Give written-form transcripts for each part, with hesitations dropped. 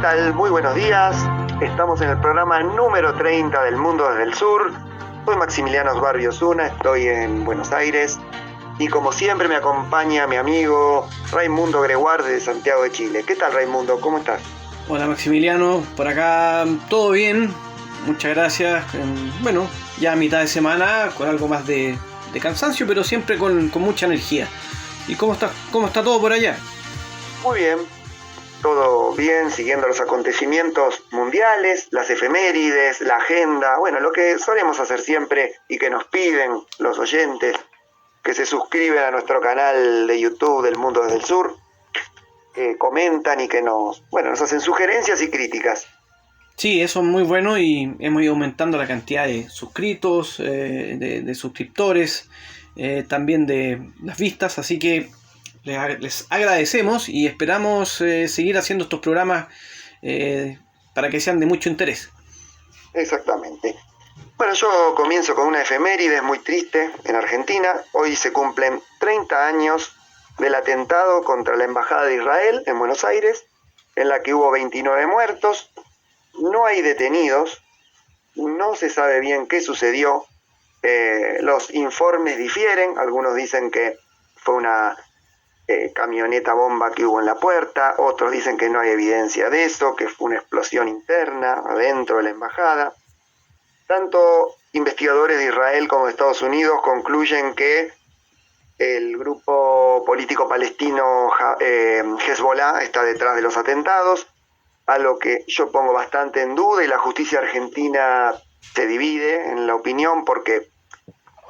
tal? Muy buenos días. Estamos en el programa número 30 del Mundo desde el Sur. Soy Maximiliano Osbarrio Osuna, estoy en Buenos Aires. Y como siempre me acompaña mi amigo Raimundo Greguard de Santiago de Chile. ¿Qué tal, Raimundo? ¿Cómo estás? Hola Maximiliano, por acá todo bien, muchas gracias. Bueno, ya a mitad de semana con algo más de cansancio, pero siempre con mucha energía. ¿Y cómo está todo por allá? Muy bien, todo bien, siguiendo los acontecimientos mundiales, las efemérides, la agenda, bueno, lo que solemos hacer siempre y que nos piden los oyentes que se suscriben a nuestro canal de YouTube del Mundo desde el Sur, que comentan y que nos hacen sugerencias y críticas. Sí, eso es muy bueno y hemos ido aumentando la cantidad de suscritos, de suscriptores, también de las vistas, así que les agradecemos y esperamos seguir haciendo estos programas para que sean de mucho interés. Exactamente. Bueno, yo comienzo con una efeméride muy triste en Argentina. Hoy se cumplen 30 años del atentado contra la Embajada de Israel en Buenos Aires, en la que hubo 29 muertos. No hay detenidos, no se sabe bien qué sucedió. Los informes difieren, algunos dicen que fue una camioneta bomba que hubo en la puerta, otros dicen que no hay evidencia de eso, que fue una explosión interna adentro de la embajada. Tanto investigadores de Israel como de Estados Unidos concluyen que el grupo político palestino Hezbollah está detrás de los atentados, algo que yo pongo bastante en duda, y la justicia argentina se divide en la opinión porque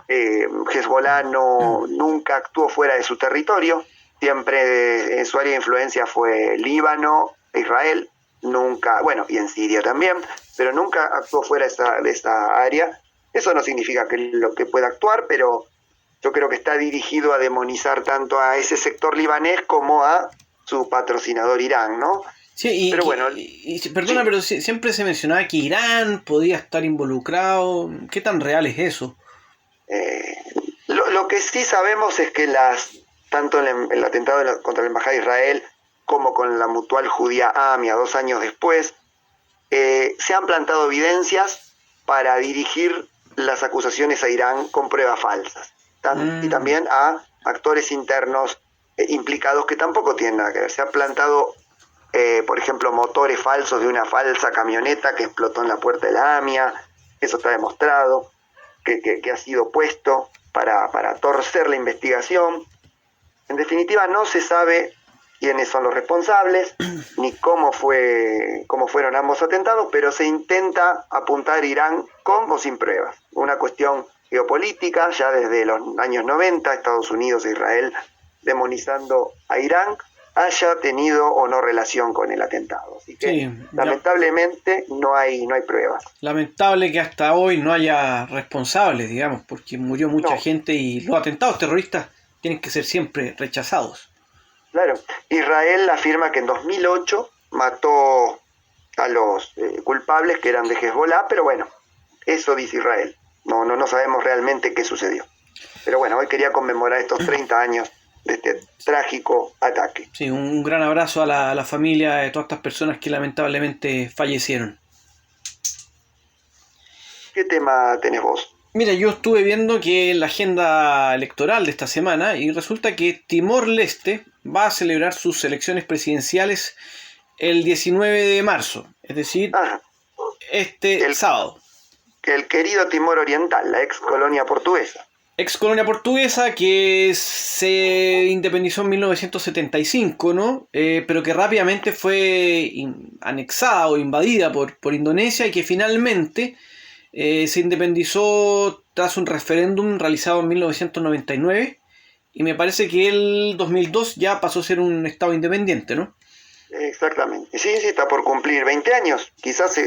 Hezbollah nunca actuó fuera de su territorio. Siempre su área de influencia fue Líbano e Israel, nunca, bueno, y en Siria también, pero nunca actuó fuera de esta área. Eso no significa que pueda actuar, pero yo creo que está dirigido a demonizar tanto a ese sector libanés como a su patrocinador Irán, ¿no? Sí, pero bueno, perdona, sí. pero siempre se mencionaba que Irán podía estar involucrado. ¿Qué tan real es eso? Lo que sí sabemos es que tanto el atentado contra la Embajada de Israel como con la Mutual Judía AMIA 2 años después, se han plantado evidencias para dirigir las acusaciones a Irán con pruebas falsas. Y también a actores internos implicados que tampoco tienen nada que ver. Se han plantado, por ejemplo, motores falsos de una falsa camioneta que explotó en la puerta de la AMIA. Eso está demostrado, que ha sido puesto para torcer la investigación. En definitiva, no se sabe quiénes son los responsables, ni cómo fueron ambos atentados, pero se intenta apuntar a Irán con o sin pruebas. Una cuestión geopolítica, ya desde los años 90, Estados Unidos e Israel demonizando a Irán, haya tenido o no relación con el atentado. Así que, sí, lamentablemente, no hay pruebas. Lamentable que hasta hoy no haya responsables, digamos, porque murió mucha gente y los atentados terroristas tienen que ser siempre rechazados. Claro, Israel afirma que en 2008 mató a los culpables que eran de Hezbollah, pero bueno, eso dice Israel. No sabemos realmente qué sucedió. Pero bueno, hoy quería conmemorar estos 30 años de este trágico ataque. Sí, un gran abrazo a la familia de todas estas personas que lamentablemente fallecieron. ¿Qué tema tenés vos? Mira, yo estuve viendo que la agenda electoral de esta semana y resulta que Timor-Leste va a celebrar sus elecciones presidenciales el 19 de marzo, es decir, el sábado. El querido Timor Oriental, la ex colonia portuguesa. Ex colonia portuguesa que se independizó en 1975, ¿no? Pero que rápidamente fue anexada o invadida por Indonesia y que finalmente se independizó tras un referéndum realizado en 1999 y me parece que el 2002 ya pasó a ser un estado independiente, ¿no? Exactamente, sí, está por cumplir 20 años, quizás sí,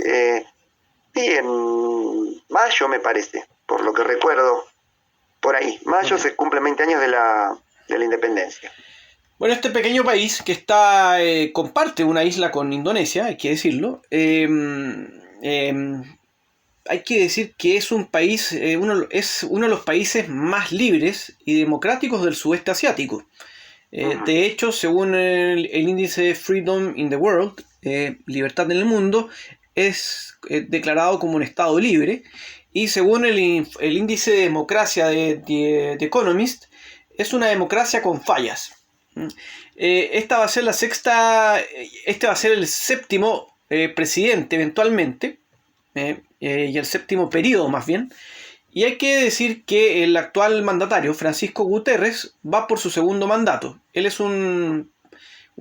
en mayo me parece, por lo que recuerdo, por ahí, mayo se cumplen 20 años de la independencia. Bueno, este pequeño país que está comparte una isla con Indonesia, hay que decirlo, hay que decir que es un país, es uno de los países más libres y democráticos del sudeste asiático. De hecho, según el índice Freedom in the World, Libertad en el Mundo, es declarado como un Estado libre, y según el índice de democracia de The Economist, es una democracia con fallas. Esta va a ser este va a ser el séptimo presidente eventualmente, y el séptimo periodo más bien, y hay que decir que el actual mandatario, Francisco Guterres, va por su segundo mandato. Él es un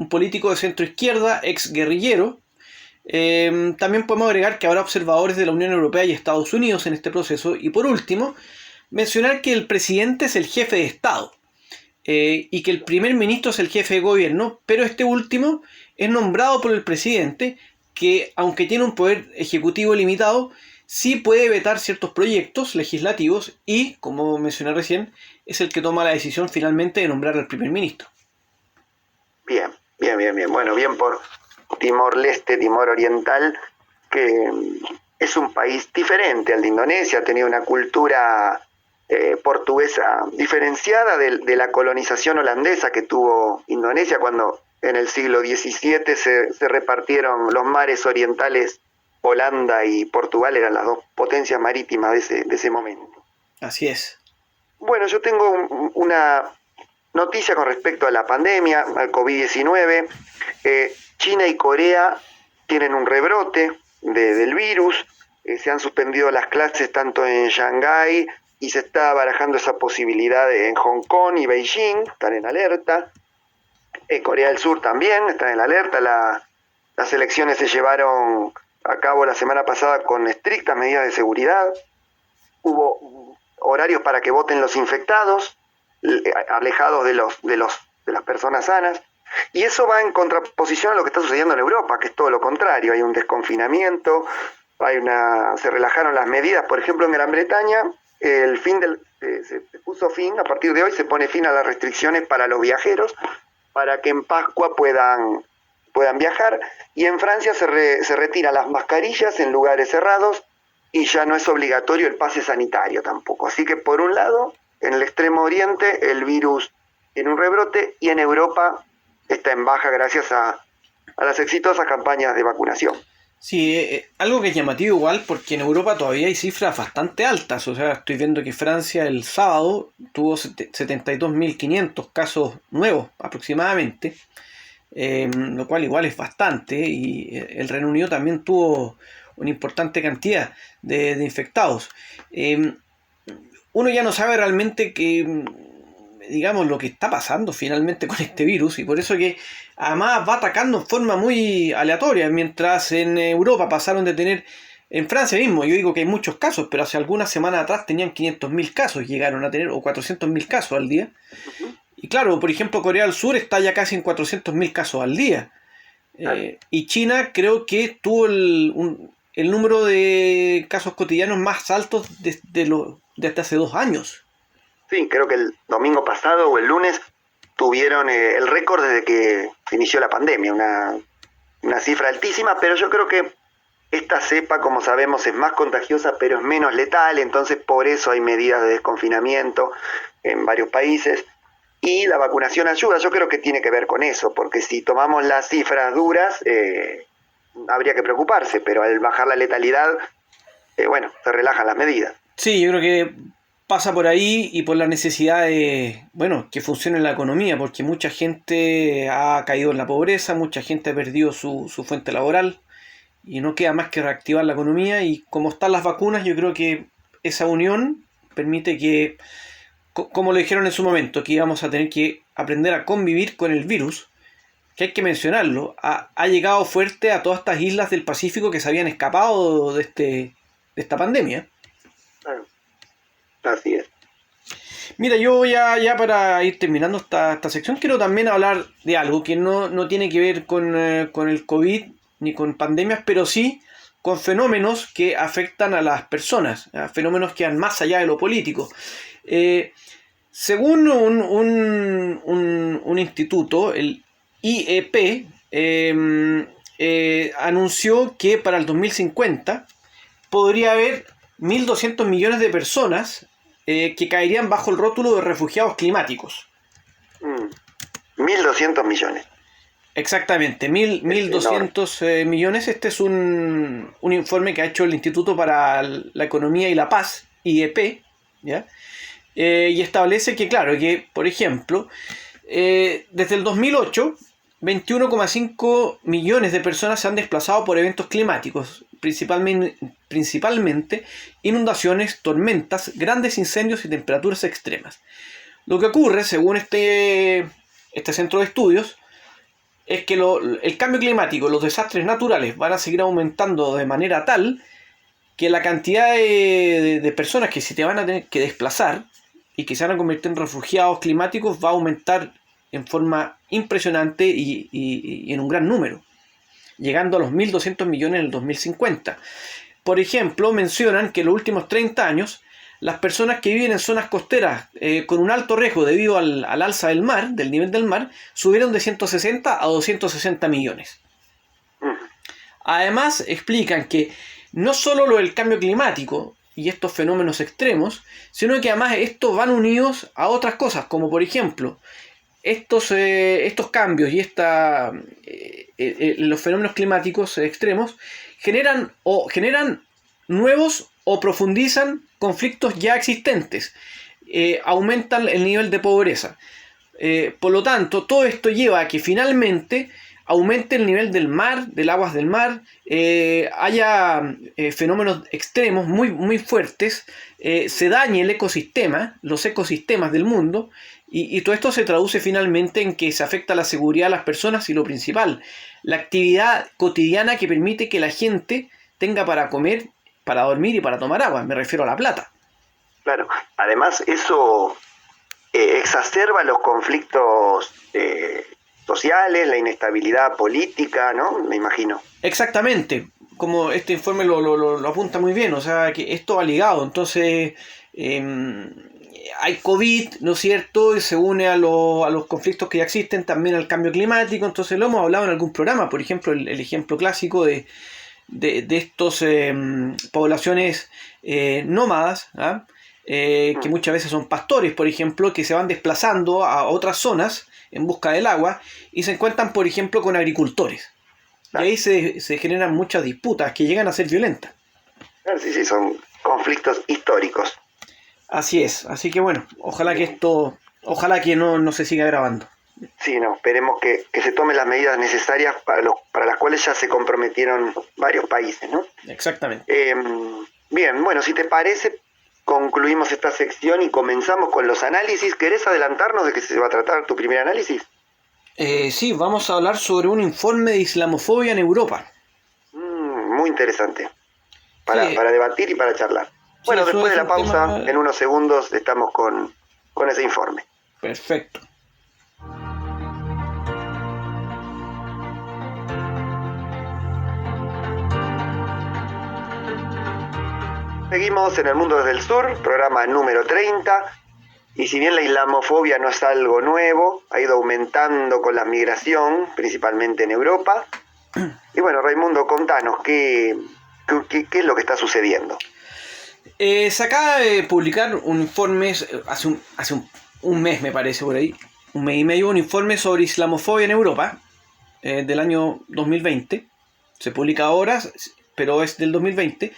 político de centro izquierda, ex guerrillero. También podemos agregar que habrá observadores de la Unión Europea y Estados Unidos en este proceso. Y por último, mencionar que el presidente es el jefe de Estado, y que el primer ministro es el jefe de gobierno, pero este último es nombrado por el presidente, que aunque tiene un poder ejecutivo limitado, sí puede vetar ciertos proyectos legislativos y, como mencioné recién, es el que toma la decisión finalmente de nombrar al primer ministro. Bien. Bueno, bien por Timor-Leste, Timor Oriental, que es un país diferente al de Indonesia, ha tenido una cultura portuguesa diferenciada de la colonización holandesa que tuvo Indonesia cuando en el siglo XVII se repartieron los mares orientales. Holanda y Portugal eran las dos potencias marítimas de ese momento. Así es. Bueno, yo tengo una noticia con respecto a la pandemia, al COVID-19. China y Corea tienen un rebrote del virus. Se han suspendido las clases tanto en Shanghái y se está barajando esa posibilidad en Hong Kong y Beijing, están en alerta. Corea del Sur también está en alerta. Las elecciones se llevaron a cabo la semana pasada con estrictas medidas de seguridad. Hubo horarios para que voten los infectados, alejados de las personas sanas, y eso va en contraposición a lo que está sucediendo en Europa, que es todo lo contrario. Hay un desconfinamiento, se relajaron las medidas. Por ejemplo, en Gran Bretaña se puso fin, a partir de hoy se pone fin a las restricciones para los viajeros, para que en Pascua puedan viajar, y en Francia se retiran las mascarillas en lugares cerrados y ya no es obligatorio el pase sanitario tampoco. Así que por un lado, en el extremo oriente el virus tiene un rebrote y en Europa está en baja gracias a las exitosas campañas de vacunación. Sí, algo que es llamativo igual, porque en Europa todavía hay cifras bastante altas. O sea, estoy viendo que Francia el sábado tuvo 72.500 casos nuevos aproximadamente, lo cual igual es bastante, y el Reino Unido también tuvo una importante cantidad de infectados. Uno ya no sabe realmente digamos, lo que está pasando finalmente con este virus, y por eso que además va atacando en forma muy aleatoria. Mientras en Europa pasaron de tener, en Francia mismo, yo digo que hay muchos casos, pero hace algunas semanas atrás tenían 500.000 casos, llegaron a tener, o 400.000 casos al día. Y claro, por ejemplo, Corea del Sur está ya casi en 400.000 casos al día. Y China creo que tuvo el número de casos cotidianos más altos desde hace 2 años. Sí, creo que el domingo pasado o el lunes tuvieron el récord desde que se inició la pandemia, una cifra altísima, pero yo creo que esta cepa, como sabemos, es más contagiosa, pero es menos letal, entonces por eso hay medidas de desconfinamiento en varios países. Y la vacunación ayuda, yo creo que tiene que ver con eso, porque si tomamos las cifras duras, habría que preocuparse, pero al bajar la letalidad, se relajan las medidas. Sí, yo creo que pasa por ahí y por la necesidad de, que funcione la economía, porque mucha gente ha caído en la pobreza, mucha gente ha perdido su fuente laboral, y no queda más que reactivar la economía, y como están las vacunas, yo creo que esa unión permite que, como lo dijeron en su momento, que íbamos a tener que aprender a convivir con el virus, que hay que mencionarlo, ha llegado fuerte a todas estas islas del Pacífico que se habían escapado de esta pandemia. Así es. Mira, yo ya para ir terminando esta sección, quiero también hablar de algo que no tiene que ver con el COVID ni con pandemias, pero sí con fenómenos que afectan a las personas, fenómenos que van más allá de lo político. Según un instituto, el IEP, anunció que para el 2050 podría haber 1.200 millones de personas que caerían bajo el rótulo de refugiados climáticos. 1.200 millones. Exactamente, 1.200 millones. Este es un informe que ha hecho el Instituto para la Economía y la Paz, IEP, ¿ya? Y establece que, claro, que, por ejemplo, desde el 2008, 21,5 millones de personas se han desplazado por eventos climáticos, principalmente inundaciones, tormentas, grandes incendios y temperaturas extremas. Lo que ocurre, según este centro de estudios, es que el cambio climático, los desastres naturales van a seguir aumentando de manera tal que la cantidad de personas que se te van a tener que desplazar y que se van a convertir en refugiados climáticos va a aumentar en forma impresionante y en un gran número, llegando a los 1.200 millones en el 2050. Por ejemplo, mencionan que en los últimos 30 años las personas que viven en zonas costeras con un alto riesgo debido al alza del mar, del nivel del mar, subieron de 160 a 260 millones. Además, explican que no solo lo del cambio climático y estos fenómenos extremos, sino que además estos van unidos a otras cosas, como por ejemplo, estos cambios y los fenómenos climáticos extremos generan nuevos o profundizan conflictos ya existentes, aumentan el nivel de pobreza. Por lo tanto, todo esto lleva a que finalmente aumente el nivel del mar, del aguas del mar, haya fenómenos extremos muy, muy fuertes, se dañe el ecosistema, los ecosistemas del mundo, y todo esto se traduce finalmente en que se afecta la seguridad de las personas y lo principal, la actividad cotidiana que permite que la gente tenga para comer, para dormir y para tomar agua, me refiero a la plata. Claro, además eso exacerba los conflictos sociales, la inestabilidad política, ¿no? Me imagino. Exactamente, como este informe lo apunta muy bien, o sea que esto va ligado, entonces hay COVID, ¿no es cierto? Y se une a los conflictos que ya existen, también al cambio climático, entonces lo hemos hablado en algún programa, por ejemplo, el ejemplo clásico de estos poblaciones nómadas, ¿ah? Que muchas veces son pastores, por ejemplo, que se van desplazando a otras zonas en busca del agua y se encuentran, por ejemplo, con agricultores. Y ahí se generan muchas disputas que llegan a ser violentas. Sí, son conflictos históricos. Así es, así que bueno, ojalá que no se siga grabando. Sí, no, esperemos que se tomen las medidas necesarias para las cuales ya se comprometieron varios países, ¿no? Exactamente. Bien, bueno, si te parece, concluimos esta sección y comenzamos con los análisis. ¿Querés adelantarnos de qué se va a tratar tu primer análisis? Sí, vamos a hablar sobre un informe de islamofobia en Europa. Muy interesante, para debatir y para charlar. Sí, bueno, después de la pausa, en unos segundos, estamos con ese informe. Perfecto. Seguimos en El Mundo desde el Sur, programa número 30, y si bien la islamofobia no es algo nuevo, ha ido aumentando con la migración, principalmente en Europa. Y bueno, Raimundo, contanos, ¿qué es lo que está sucediendo? Se acaba de publicar un informe, hace un mes me parece por ahí, un mes y medio, un informe sobre islamofobia en Europa, del año 2020. Se publica ahora, pero es del 2020.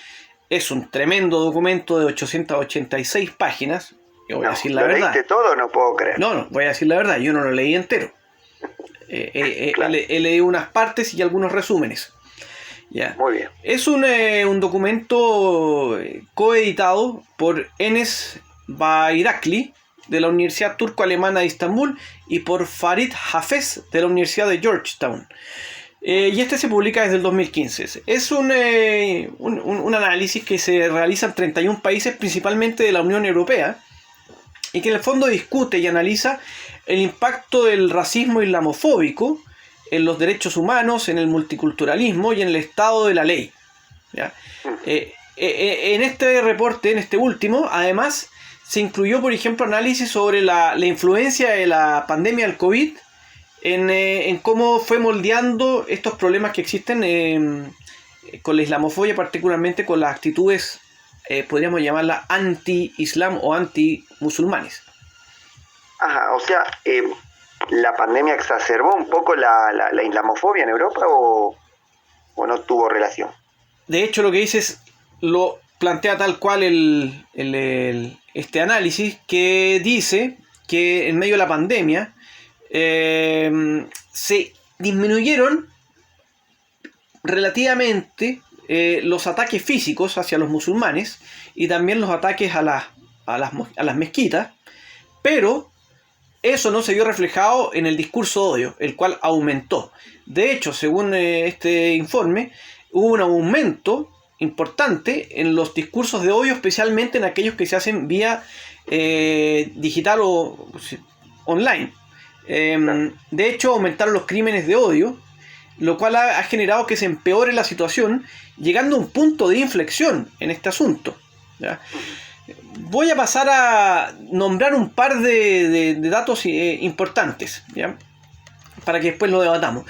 Es un tremendo documento de 886 páginas. Yo voy a decir la verdad. ¿Lo leíste todo? No puedo creer. No, voy a decir la verdad. Yo no lo leí entero. Claro. He leído unas partes y algunos resúmenes. Ya. Muy bien. Es un documento coeditado por Enes Bayrakli de la Universidad Turco-Alemana de Estambul y por Farid Hafez de la Universidad de Georgetown. Y este se publica desde el 2015. Es un análisis que se realiza en 31 países, principalmente de la Unión Europea, y que en el fondo discute y analiza el impacto del racismo islamofóbico en los derechos humanos, en el multiculturalismo y en el estado de la ley. ¿Ya? En este reporte, en este último, además, se incluyó, por ejemplo, análisis sobre la influencia de la pandemia del COVID en cómo fue moldeando estos problemas que existen con la islamofobia, particularmente con las actitudes, podríamos llamarlas anti-islam o anti-musulmanes. Ajá, o sea, ¿La pandemia exacerbó un poco la islamofobia en Europa o no tuvo relación? De hecho, lo que dices lo plantea tal cual este análisis, que dice que en medio de la pandemia se disminuyeron relativamente los ataques físicos hacia los musulmanes y también los ataques a las mezquitas, pero eso no se vio reflejado en el discurso de odio, el cual aumentó. De hecho, según este informe, hubo un aumento importante en los discursos de odio, especialmente en aquellos que se hacen vía digital o online. De hecho, aumentaron los crímenes de odio, lo cual ha generado que se empeore la situación, llegando a un punto de inflexión en este asunto, ¿ya? Voy a pasar a nombrar un par de datos importantes, ¿ya? Para que después lo debatamos.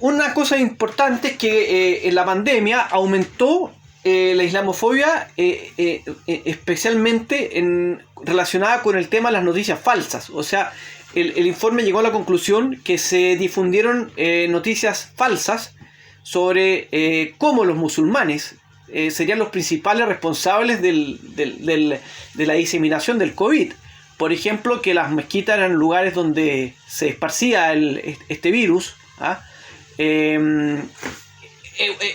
Una cosa importante es que en la pandemia aumentó la islamofobia, especialmente relacionada con el tema de las noticias falsas. O sea, el informe llegó a la conclusión que se difundieron noticias falsas sobre cómo los musulmanes serían los principales responsables de la diseminación del COVID. Por ejemplo, que las mezquitas eran lugares donde se esparcía este virus.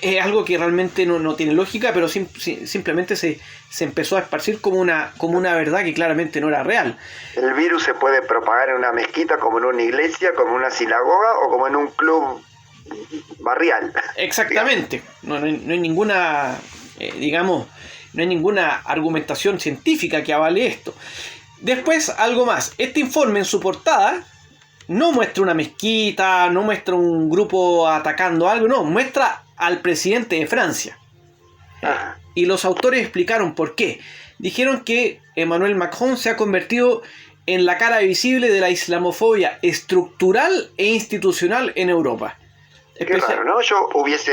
Es algo que realmente no tiene lógica, pero simplemente se empezó a esparcir como una verdad que claramente no era real. El virus se puede propagar en una mezquita, como en una iglesia, como en una sinagoga o como en un club barrial. Exactamente. No hay ninguna, no hay ninguna argumentación científica que avale esto. Después, algo más. Este informe en su portada no muestra una mezquita, no muestra un grupo atacando algo, no, muestra al presidente de Francia. Y los autores explicaron por qué. Dijeron que Emmanuel Macron se ha convertido en la cara visible de la islamofobia estructural e institucional en Europa. Qué raro, ¿no? Yo hubiese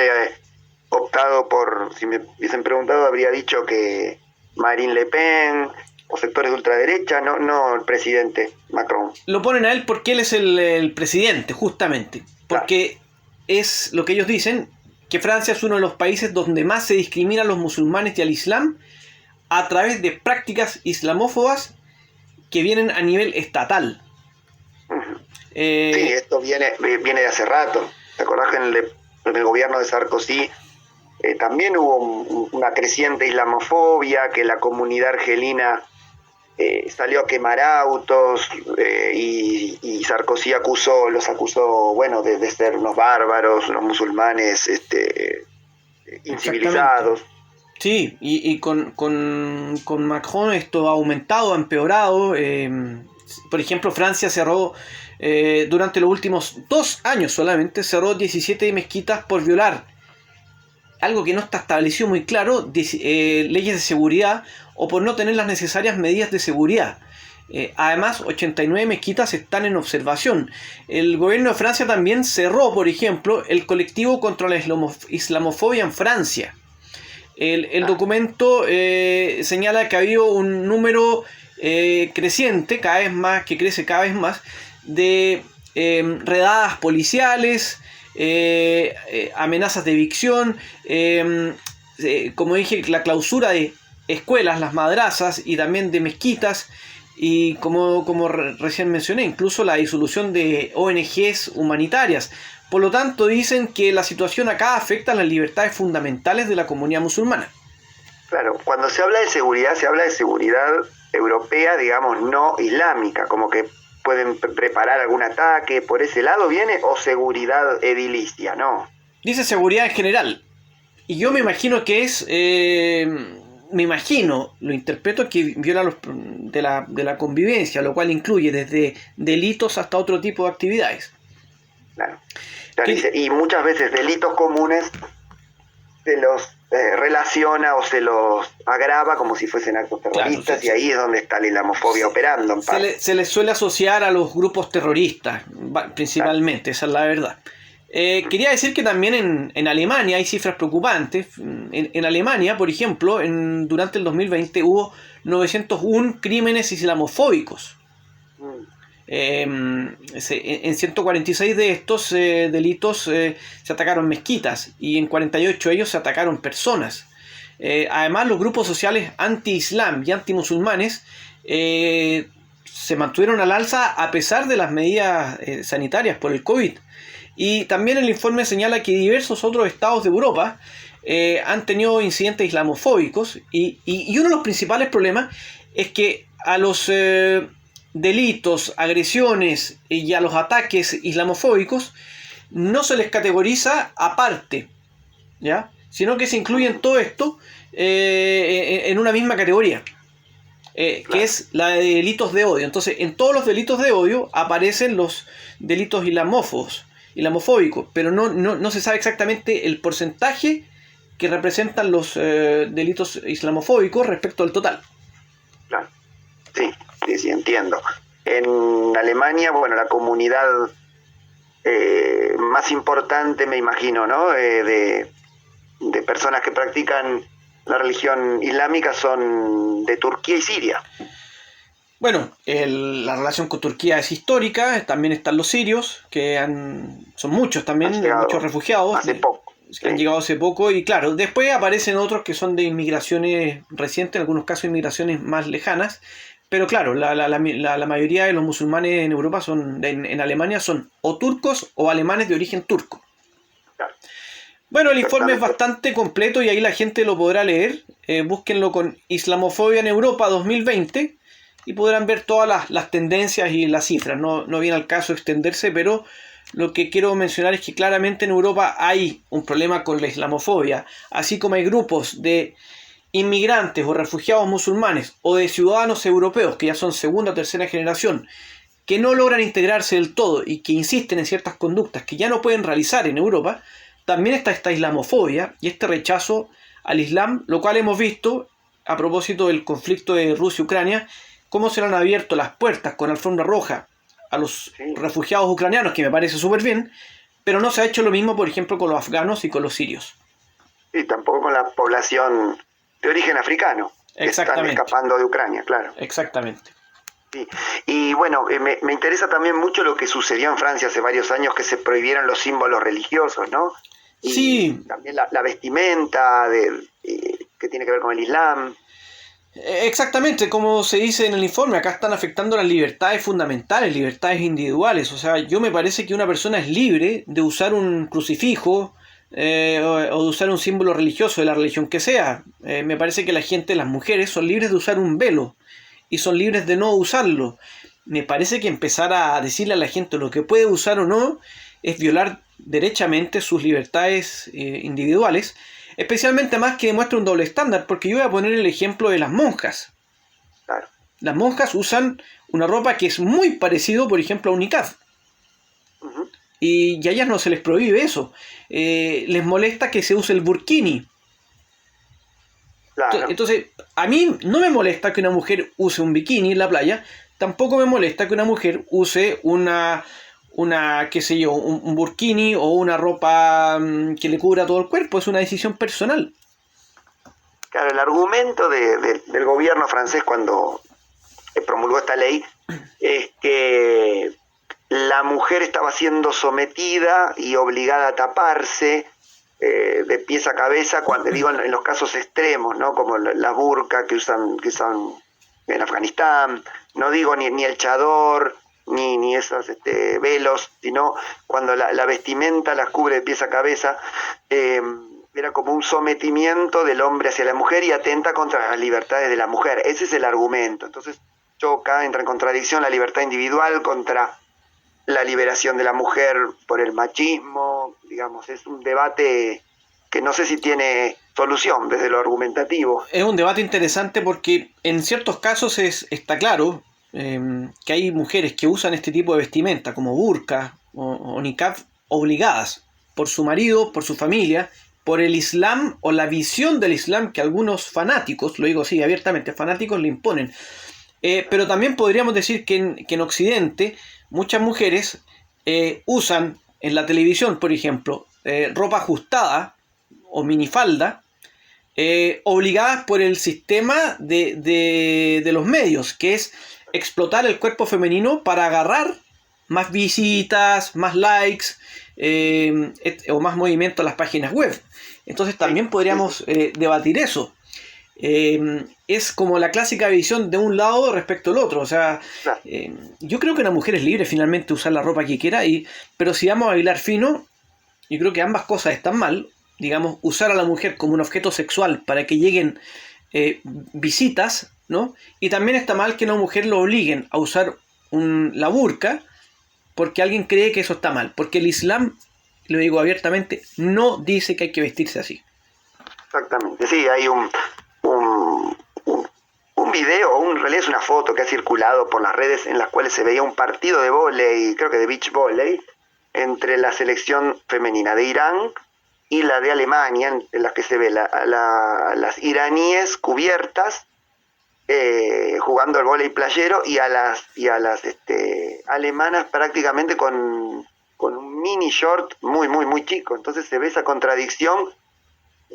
optado por, si me hubiesen preguntado, habría dicho que Marine Le Pen o sectores de ultraderecha, no el presidente Macron. Lo ponen a él porque él es el presidente, justamente. Porque es lo que ellos dicen, que Francia es uno de los países donde más se discrimina a los musulmanes y al Islam a través de prácticas islamófobas que vienen a nivel estatal. Sí, esto viene de hace rato. ¿Te acordás que en el gobierno de Sarkozy también hubo una creciente islamofobia, que la comunidad argelina salió a quemar autos y Sarkozy los acusó, bueno, de ser unos bárbaros, unos musulmanes incivilizados? Sí, y con Macron esto ha aumentado, ha empeorado. Por ejemplo, Francia cerró, durante los últimos 2 años solamente, cerró 17 mezquitas por violar algo que no está establecido muy claro, leyes de seguridad, o por no tener las necesarias medidas de seguridad. Además, 89 mezquitas están en observación. El gobierno de Francia también cerró, por ejemplo, el colectivo contra la islamofobia en Francia. El documento señala que ha habido un número creciente, que crece cada vez más, de redadas policiales, amenazas de evicción, como dije, la clausura de escuelas, las madrazas, y también de mezquitas, y como recién mencioné, incluso la disolución de ONGs humanitarias. Por lo tanto, dicen que la situación acá afecta a las libertades fundamentales de la comunidad musulmana. Claro, cuando se habla de seguridad europea, digamos, no islámica, como que pueden preparar algún ataque, ¿por ese lado viene? ¿O seguridad edilicia? No. Dice seguridad en general. Y yo me imagino que es... lo interpreto que viola de la convivencia, lo cual incluye desde delitos hasta otro tipo de actividades. Claro. Y muchas veces delitos comunes se los relaciona o se los agrava como si fuesen actos terroristas, claro, y ahí es donde está la islamofobia operando. Se les suele asociar a los grupos terroristas, principalmente, claro. Esa es la verdad. Quería decir que también en Alemania hay cifras preocupantes. En Alemania, por ejemplo, durante el 2020 hubo 901 crímenes islamofóbicos. En 146 de estos delitos se atacaron mezquitas y en 48 de ellos se atacaron personas. Además, los grupos sociales anti-islam y anti-musulmanes se mantuvieron al alza a pesar de las medidas sanitarias por el COVID. Y también el informe señala que diversos otros estados de Europa han tenido incidentes islamofóbicos y uno de los principales problemas es que a los delitos, agresiones y a los ataques islamofóbicos no se les categoriza aparte, ¿ya? Sino que se incluyen todo esto en una misma categoría, que es la de delitos de odio. Entonces, en todos los delitos de odio aparecen los delitos islamofóbicos, pero no se sabe exactamente el porcentaje que representan los delitos islamofóbicos respecto al total. Claro, sí, entiendo. En Alemania, bueno, la comunidad más importante, me imagino, ¿no? De personas que practican la religión islámica son de Turquía y Siria. Bueno, la relación con Turquía es histórica, también están los sirios, que son muchos también, muchos refugiados. Hace poco. Que han llegado hace poco, y claro, después aparecen otros que son de inmigraciones recientes, en algunos casos inmigraciones más lejanas, pero claro, la mayoría de los musulmanes en Europa en Alemania son o turcos o alemanes de origen turco. Claro. Bueno, el informe es bastante completo y ahí la gente lo podrá leer. Búsquenlo con Islamofobia en Europa 2020 y podrán ver todas las tendencias y las cifras. No viene al caso extenderse, pero lo que quiero mencionar es que claramente en Europa hay un problema con la islamofobia, así como hay grupos de inmigrantes o refugiados musulmanes o de ciudadanos europeos que ya son segunda o tercera generación que no logran integrarse del todo y que insisten en ciertas conductas que ya no pueden realizar en Europa. También está esta islamofobia y este rechazo al Islam, lo cual hemos visto a propósito del conflicto de Rusia-Ucrania, cómo se le han abierto las puertas con alfombra roja a los refugiados ucranianos, que me parece súper bien, pero no se ha hecho lo mismo, por ejemplo, con los afganos y con los sirios. Y tampoco con la población de origen africano, que están escapando de Ucrania, claro. Exactamente. Sí. Y bueno, me interesa también mucho lo que sucedió en Francia hace varios años, que se prohibieron los símbolos religiosos, ¿no? Y sí. También la vestimenta que tiene que ver con el Islam. Exactamente, como se dice en el informe, acá están afectando las libertades fundamentales, libertades individuales. O sea, yo me parece que una persona es libre de usar un crucifijo o de usar un símbolo religioso de la religión que sea. Me parece que las mujeres son libres de usar un velo y son libres de no usarlo. Me parece que empezar a decirle a la gente lo que puede usar o no es violar derechamente sus libertades individuales. Especialmente más que demuestra un doble estándar, porque yo voy a poner el ejemplo de las monjas. Claro. Las monjas usan una ropa que es muy parecido, por ejemplo, a un niqab. Uh-huh. Y a ellas no se les prohíbe eso. Les molesta que se use el burkini. Claro. Entonces, a mí no me molesta que una mujer use un bikini en la playa, tampoco me molesta que una mujer use qué sé yo, un burkini o una ropa que le cubra todo el cuerpo. Es una decisión personal. Claro, el argumento del gobierno francés cuando promulgó esta ley es que la mujer estaba siendo sometida y obligada a taparse de pies a cabeza, cuando digo en los casos extremos, ¿no? Como la burka que usan en Afganistán, no digo ni el chador, ni esos velos, sino cuando la vestimenta las cubre de pies a cabeza, era como un sometimiento del hombre hacia la mujer y atenta contra las libertades de la mujer. Ese es el argumento. Entonces choca, entra en contradicción la libertad individual contra la liberación de la mujer por el machismo. Digamos, es un debate que no sé si tiene solución desde lo argumentativo. Es un debate interesante porque en ciertos casos está claro que hay mujeres que usan este tipo de vestimenta como burka o niqab obligadas por su marido, por su familia, por el Islam o la visión del Islam que algunos fanáticos, lo digo así abiertamente, fanáticos le imponen. Pero también podríamos decir que en Occidente muchas mujeres usan en la televisión, por ejemplo, ropa ajustada o minifalda, obligadas por el sistema de los medios, que es explotar el cuerpo femenino para agarrar más visitas, más likes o más movimiento a las páginas web. Entonces también podríamos debatir eso. Es como la clásica visión de un lado respecto al otro. O sea, yo creo que una mujer es libre finalmente de usar la ropa que quiera, pero si vamos a hilar fino, yo creo que ambas cosas están mal. Digamos, usar a la mujer como un objeto sexual para que lleguen visitas, ¿no? Y también está mal que a una mujer lo obliguen a usar la burka porque alguien cree que eso está mal. Porque el Islam, lo digo abiertamente, no dice que hay que vestirse así. Exactamente, sí, hay un video, en realidad es una foto que ha circulado por las redes en las cuales se veía un partido de vóley, creo que de beach volley, entre la selección femenina de Irán y la de Alemania, en las que se ve las iraníes cubiertas jugando al vóley playero y a las alemanas prácticamente con un mini short muy chico. Entonces se ve esa contradicción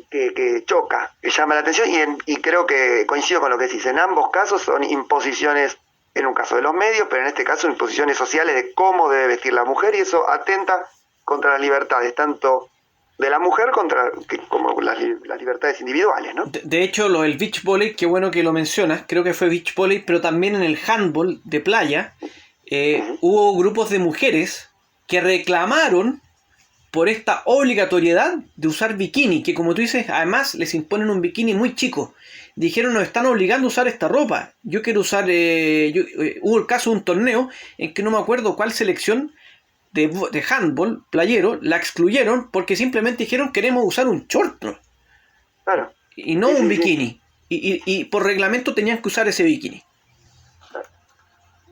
que choca, que llama la atención y creo que coincido con lo que decís. En ambos casos son imposiciones, en un caso de los medios, pero en este caso imposiciones sociales de cómo debe vestir la mujer, y eso atenta contra las libertades tanto de la mujer como las libertades individuales, ¿no? De hecho, lo del beach volley, qué bueno que lo mencionas, creo que fue beach volley, pero también en el handball de playa hubo grupos de mujeres que reclamaron por esta obligatoriedad de usar bikini, que como tú dices, además les imponen un bikini muy chico. Dijeron, nos están obligando a usar esta ropa. Yo quiero usar... hubo el caso de un torneo en que no me acuerdo cuál selección de handball playero la excluyeron porque simplemente dijeron, queremos usar un short, ¿no? Claro. Y no un bikini. Y por reglamento tenían que usar ese bikini.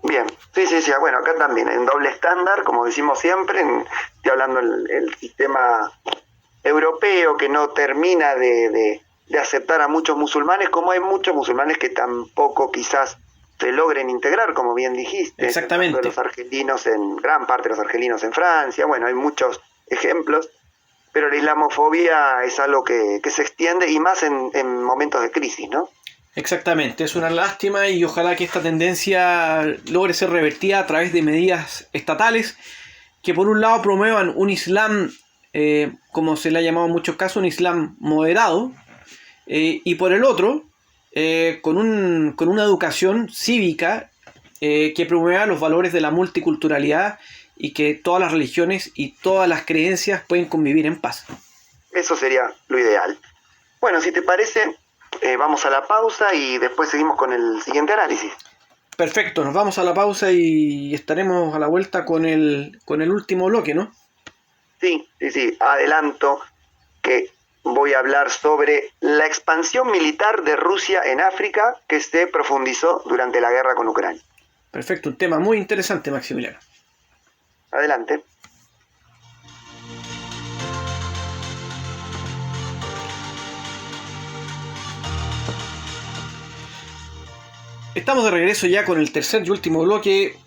Bien, sí, bueno, acá también, en doble estándar, como decimos siempre, estoy hablando el sistema europeo que no termina de aceptar a muchos musulmanes, como hay muchos musulmanes que tampoco quizás se logren integrar, como bien dijiste. Exactamente. Los argelinos, gran parte de los argelinos en Francia, bueno, hay muchos ejemplos, pero la islamofobia es algo que se extiende y más en momentos de crisis, ¿no? Exactamente, es una lástima y ojalá que esta tendencia logre ser revertida a través de medidas estatales que por un lado promuevan un Islam, como se le ha llamado en muchos casos, un Islam moderado, y por el otro, con una educación cívica que promueva los valores de la multiculturalidad y que todas las religiones y todas las creencias pueden convivir en paz. Eso sería lo ideal. Bueno, si te parece... vamos a la pausa y después seguimos con el siguiente análisis. Perfecto, nos vamos a la pausa y estaremos a la vuelta con el último bloque, ¿no? Sí, adelanto que voy a hablar sobre la expansión militar de Rusia en África que se profundizó durante la guerra con Ucrania. Perfecto, un tema muy interesante, Maximiliano. Adelante. Estamos de regreso ya con el tercer y último bloque.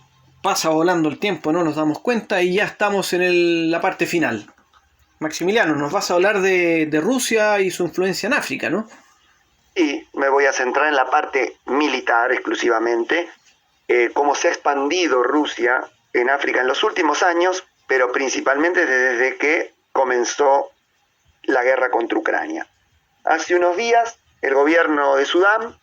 Pasa volando el tiempo, no nos damos cuenta y ya estamos en la parte final. Maximiliano, nos vas a hablar de Rusia y su influencia en África, ¿no? Sí, me voy a centrar en la parte militar exclusivamente, cómo se ha expandido Rusia en África en los últimos años, pero principalmente desde que comenzó la guerra contra Ucrania. Hace unos días, el gobierno de Sudán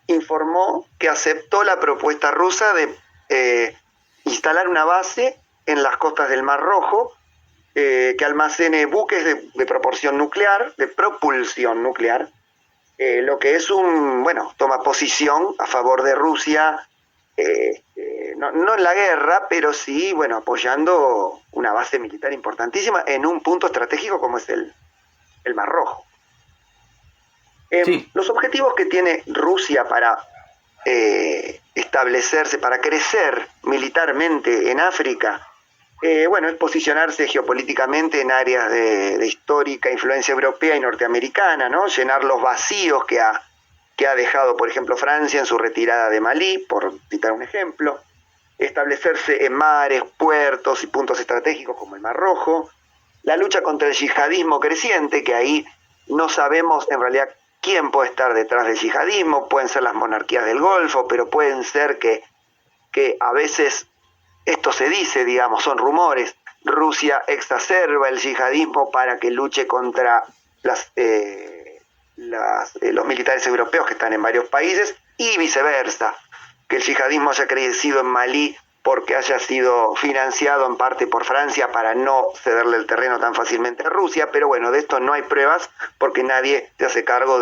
informó que aceptó la propuesta rusa de instalar una base en las costas del Mar Rojo que almacene buques de propulsión nuclear, lo que es toma posición a favor de Rusia, no en la guerra, pero sí, apoyando una base militar importantísima en un punto estratégico como es el Mar Rojo. Sí. Los objetivos que tiene Rusia para establecerse, para crecer militarmente en África, es posicionarse geopolíticamente en áreas de histórica influencia europea y norteamericana, ¿no? Llenar los vacíos que ha dejado, por ejemplo, Francia en su retirada de Malí, por citar un ejemplo, establecerse en mares, puertos y puntos estratégicos como el Mar Rojo, la lucha contra el yihadismo creciente, que ahí no sabemos en realidad quién puede estar detrás del yihadismo, pueden ser las monarquías del Golfo, pero pueden ser que que a veces esto se dice, digamos, son rumores. Rusia exacerba el yihadismo para que luche contra los militares europeos que están en varios países, y viceversa, que el yihadismo haya crecido en Malí porque haya sido financiado en parte por Francia para no cederle el terreno tan fácilmente a Rusia. Pero bueno, de esto no hay pruebas porque nadie se hace cargo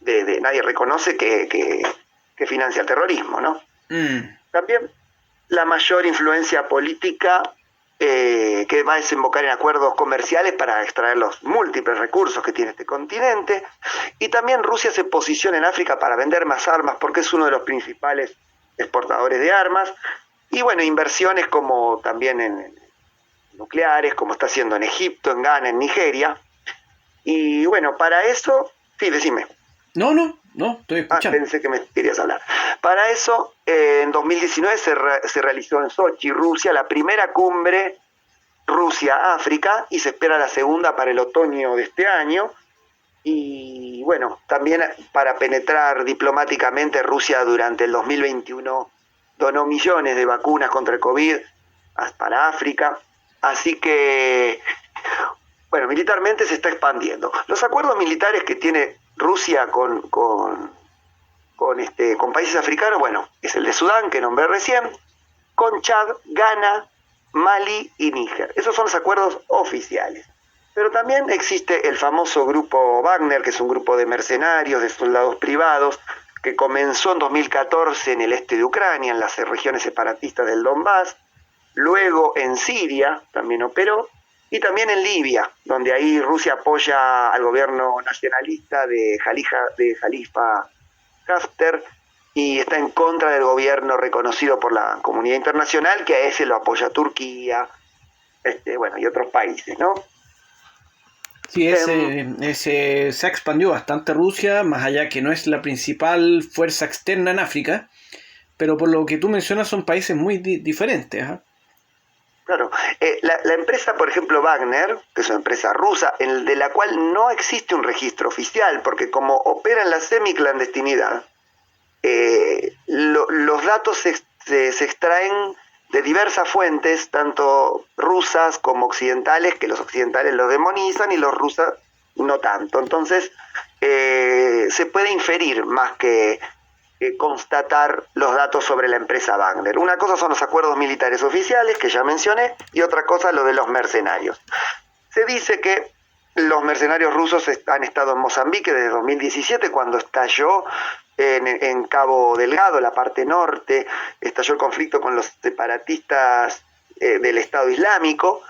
nadie reconoce que financia el terrorismo, ¿no? También la mayor influencia política que va a desembocar en acuerdos comerciales para extraer los múltiples recursos que tiene este continente. Y también Rusia se posiciona en África para vender más armas porque es uno de los principales exportadores de armas. Y bueno, inversiones como también en nucleares, como está haciendo en Egipto, en Ghana, en Nigeria. Y bueno, para eso... Sí, decime. No, estoy escuchando. Pensé que me querías hablar. Para eso, en 2019 se realizó en Sochi, Rusia, la primera cumbre Rusia-África, y se espera la segunda para el otoño de este año. Y bueno, también para penetrar diplomáticamente, Rusia durante el 2021 donó millones de vacunas contra el COVID para África. Así que, bueno, militarmente se está expandiendo. Los acuerdos militares que tiene Rusia con países africanos, bueno, es el de Sudán, que nombré recién, con Chad, Ghana, Mali y Níger. Esos son los acuerdos oficiales. Pero también existe el famoso grupo Wagner, que es un grupo de mercenarios, de soldados privados, que comenzó en 2014 en el este de Ucrania, en las regiones separatistas del Donbass, luego en Siria también operó, y también en Libia, donde ahí Rusia apoya al gobierno nacionalista de Jalifa Haftar y está en contra del gobierno reconocido por la comunidad internacional, que a ese lo apoya Turquía, y otros países, ¿no? Sí, se ha expandido bastante Rusia, más allá que no es la principal fuerza externa en África, pero por lo que tú mencionas son países muy diferentes, ¿eh? Claro, la empresa, por ejemplo, Wagner, que es una empresa rusa, de la cual no existe un registro oficial, porque como opera en la semiclandestinidad, los datos se extraen de diversas fuentes, tanto rusas como occidentales, que los occidentales los demonizan y los rusos no tanto. Entonces, se puede inferir más que constatar los datos sobre la empresa Wagner. Una cosa son los acuerdos militares oficiales, que ya mencioné, y otra cosa lo de los mercenarios. Se dice que los mercenarios rusos han estado en Mozambique desde 2017, cuando estalló en Cabo Delgado, la parte norte, estalló el conflicto con los separatistas del Estado Islámico.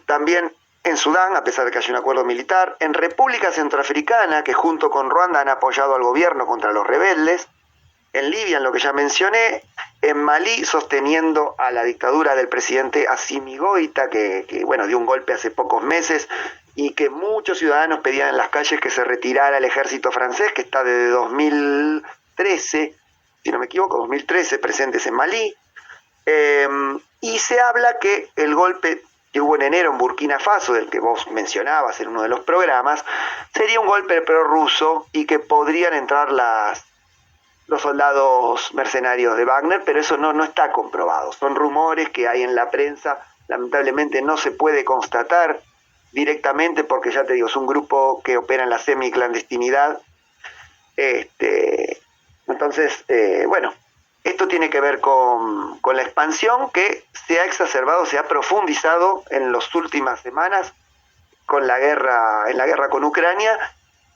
También en Sudán, a pesar de que hay un acuerdo militar, en República Centroafricana, que junto con Ruanda han apoyado al gobierno contra los rebeldes, en Libia, en lo que ya mencioné, en Malí, sosteniendo a la dictadura del presidente Assimi Goïta, que dio un golpe hace pocos meses, y que muchos ciudadanos pedían en las calles que se retirara el ejército francés, que está desde 2013, si no me equivoco, 2013, presentes en Malí. Y se habla que el golpe que hubo en enero en Burkina Faso, del que vos mencionabas en uno de los programas, sería un golpe prorruso y que podrían entrar los soldados mercenarios de Wagner, pero eso no está comprobado. Son rumores que hay en la prensa, lamentablemente no se puede constatar directamente porque, ya te digo, es un grupo que opera en la semiclandestinidad. Entonces, esto tiene que ver con la expansión que se ha exacerbado, se ha profundizado en las últimas semanas en la guerra con Ucrania,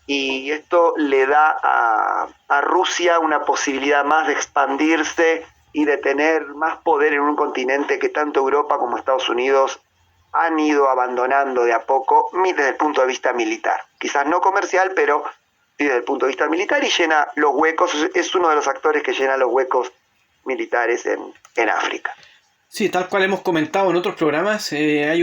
y esto le da a Rusia una posibilidad más de expandirse y de tener más poder en un continente que tanto Europa como Estados Unidos han ido abandonando de a poco desde el punto de vista militar. Quizás no comercial, pero sí desde el punto de vista militar, y llena los huecos, es uno de los actores que llena los huecos militares en África. Sí, tal cual hemos comentado en otros programas, hay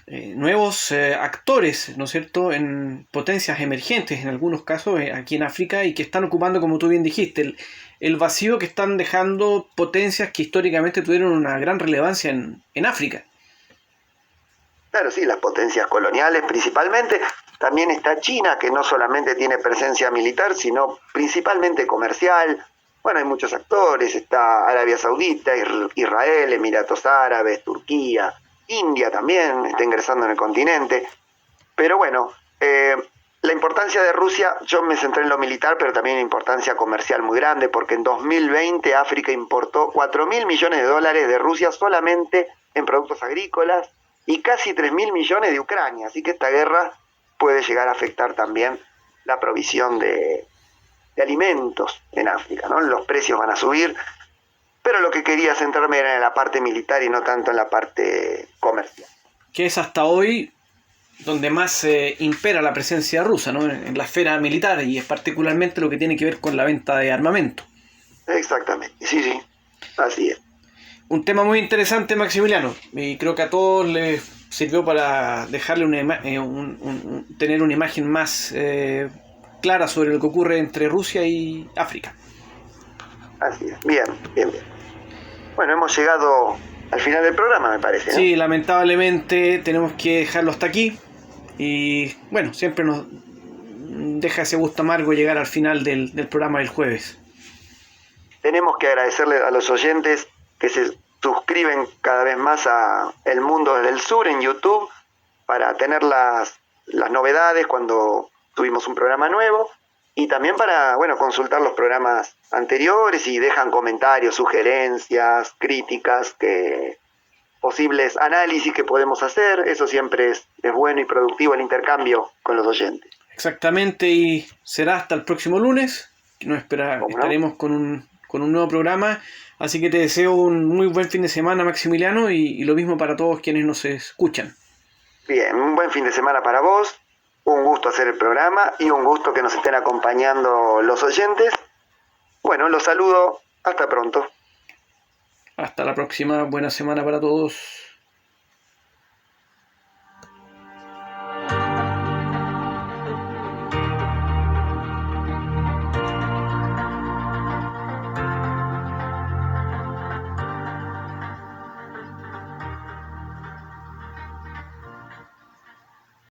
nuevos actores, ¿no es cierto?, en potencias emergentes en algunos casos aquí en África, y que están ocupando, como tú bien dijiste, el vacío que están dejando potencias que históricamente tuvieron una gran relevancia en África. Claro, sí, las potencias coloniales principalmente. También está China, que no solamente tiene presencia militar, sino principalmente comercial. Bueno, hay muchos actores, está Arabia Saudita, Israel, Emiratos Árabes, Turquía, India también está ingresando en el continente. Pero bueno, la importancia de Rusia, yo me centré en lo militar, pero también en importancia comercial muy grande, porque en 2020 África importó 4.000 millones de dólares de Rusia solamente en productos agrícolas y casi 3.000 millones de Ucrania. Así que esta guerra puede llegar a afectar también la provisión de alimentos en África, ¿no? Los precios van a subir, pero lo que quería centrarme era en la parte militar y no tanto en la parte comercial. Que es hasta hoy donde más impera la presencia rusa, ¿no? En la esfera militar, y es particularmente lo que tiene que ver con la venta de armamento. Exactamente, sí, así es. Un tema muy interesante, Maximiliano, y creo que a todos les sirvió para dejarle tener una imagen más clara sobre lo que ocurre entre Rusia y África. Así es, bien. Bueno, hemos llegado al final del programa, me parece, ¿no? Sí, lamentablemente tenemos que dejarlo hasta aquí. Y bueno, siempre nos deja ese gusto amargo llegar al final del programa del jueves. Tenemos que agradecerle a los oyentes que se suscriben cada vez más a El Mundo desde el Sur en YouTube para tener las novedades cuando tuvimos un programa nuevo, y también para, bueno, consultar los programas anteriores y dejan comentarios, sugerencias, críticas, posibles análisis que podemos hacer. Eso siempre es bueno y productivo, el intercambio con los oyentes. Exactamente, y será hasta el próximo lunes. Estaremos con un nuevo programa. Así que te deseo un muy buen fin de semana, Maximiliano, y lo mismo para todos quienes nos escuchan. Bien, un buen fin de semana para vos. Un gusto hacer el programa y un gusto que nos estén acompañando los oyentes. Bueno, los saludo. Hasta pronto. Hasta la próxima. Buena semana para todos.